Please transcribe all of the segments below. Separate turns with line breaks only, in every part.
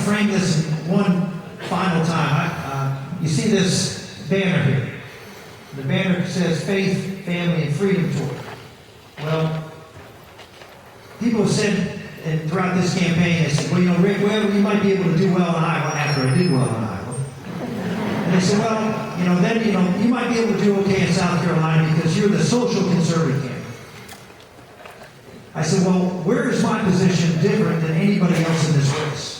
frame this in one final time. You see this banner here. The banner says faith, family, and freedom tour. Well, people have said, and throughout this campaign, they said, well, you know, Rick, well, you might be able to do well in Iowa after I did well in Iowa. And they said, well, then, you might be able to do okay in South Carolina because you're the social conservative candidate. I said, well, where is my position different than anybody else in this race?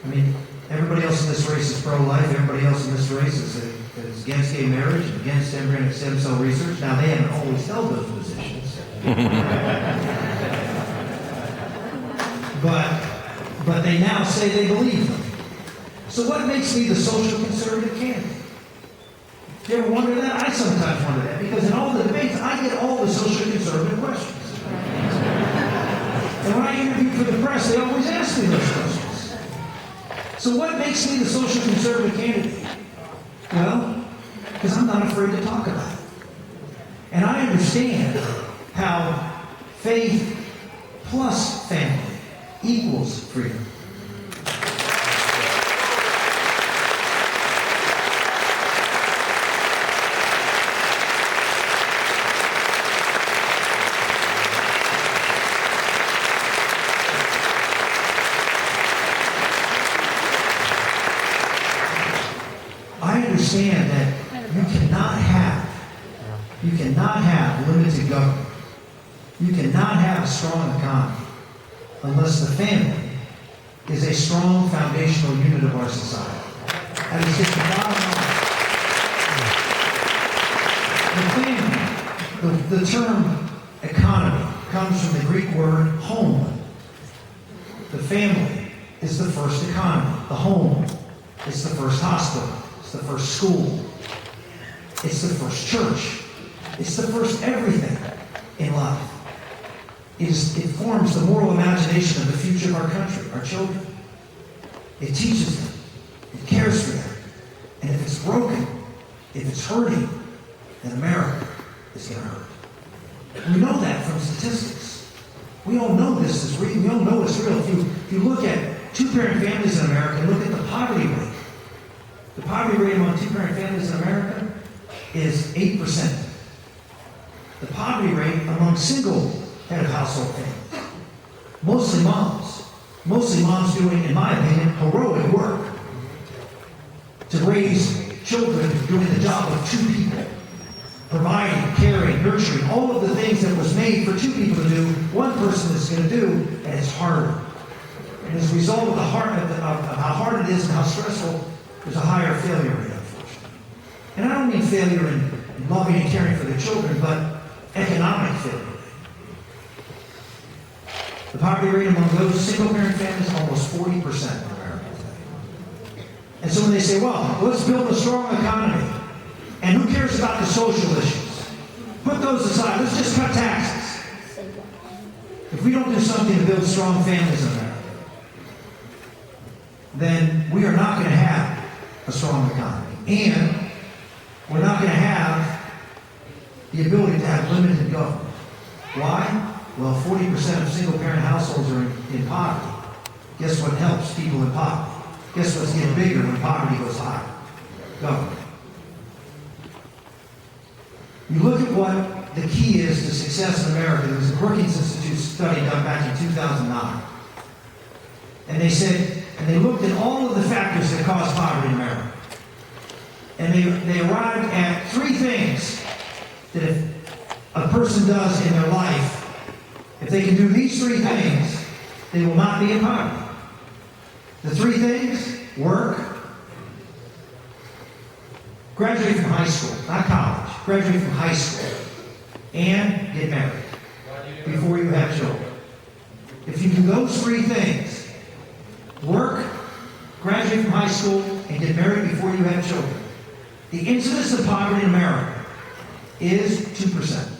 I mean, everybody else in this race is pro-life. Everybody else in this race is against gay marriage and against embryonic stem cell research. Now, they haven't always held those positions. But they now say they believe them. So what makes me the social conservative candidate? Do you ever wonder that? I sometimes wonder that, because in all the debates, I get all the social conservative questions. And when I interview for the press, they always ask me those questions. So what makes me the social conservative candidate? Well, because I'm not afraid to talk about it. And I understand how faith plus family equals freedom. I understand that you cannot have limited government. You cannot have a strong economy unless the family is a strong foundational unit of our society. That is just the bottom line. The term economy comes from the Greek word home. The family is the first economy. The home is the first hospital. It's the first school. It's the first church. It's the first everything in life. It forms the moral imagination of the future of our country, our children. It teaches them. It cares for them. And if it's broken, if it's hurting, then America is going to hurt. We know that from statistics. We all know this is real. We all know it's real. If you look at two-parent families in America and look at the poverty rate, the poverty rate among two-parent families in America is 8%. The poverty rate among single head of household families, mostly moms doing, in my opinion, heroic work to raise children doing the job of two people, providing, caring, nurturing, all of the things that was made for two people to do, one person is going to do, and it's harder. And as a result of how hard it is and how stressful, there's a higher failure rate, unfortunately. And I don't mean failure in loving and caring for their children, but economic failure. The poverty rate among those single-parent families is almost 40% in America today. And so when they say, well, let's build a strong economy, and who cares about the social issues? Put those aside. Let's just cut taxes. If we don't do something to build strong families in America, then we are not going to have a strong economy. And we're not going to have the ability to have limited government. Why? Well, 40% of single-parent households are in poverty. Guess what helps people in poverty? Guess what's getting bigger when poverty goes higher? Government. You look at what the key is to success in America. There was a Brookings Institute study done back in 2009. And they said, and they looked at all of the factors that cause poverty in America. And they arrived at three things that if a person does in their life, if they can do these three things, they will not be in poverty. The three things: work, graduate from high school, not college, graduate from high school, and get married before you have children. If you do those three things, work, graduate from high school, and get married before you have children, the incidence of poverty in America is 2%.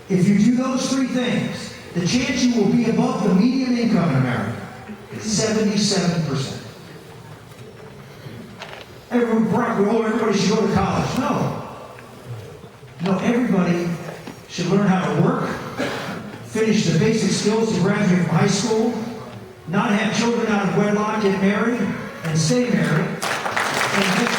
If you do those three things, the chance you will be above the median income in America is 77%. Everybody should go to college. No, everybody should learn how to work, finish the basic skills to graduate from high school, not have children out of wedlock, get married and stay married. And